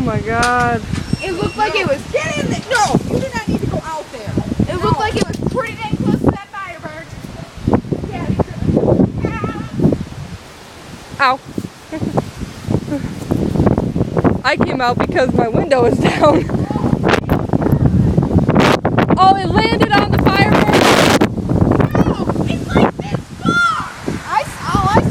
my god. It looked like it was getting there. No, you do not need to go out there. It looked like it was pretty dang close to that firebird. Yeah. Ow. I came out because my window was down. Oh, it landed on the firebird. No, it's like this far. I saw it.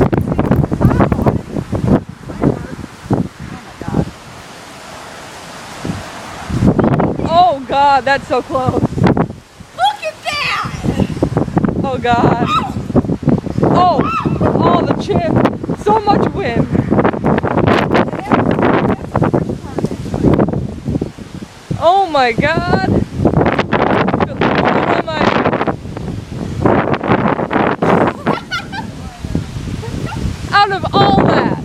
Oh god, that's so close. Look at that. Oh god. Oh, oh the chip. So much wind. Oh my god. Out of all that.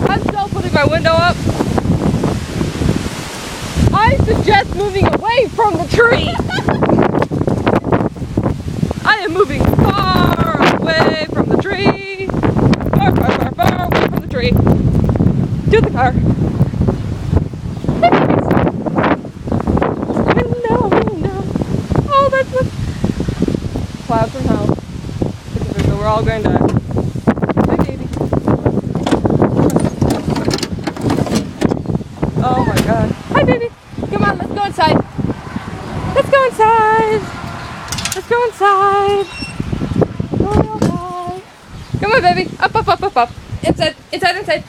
I'm still putting my window up. I suggest moving away from the tree. I am moving far away from the tree. Far, far, far, far away from the tree. To the car. Window. Oh, that's what. Clouds from hell. We're all going to die. Hi, baby. Oh my god. Hi, baby. Come on, let's go inside. Let's go inside. Let's go inside. Come on, baby. Up, up, up, up, up. Inside, inside, inside.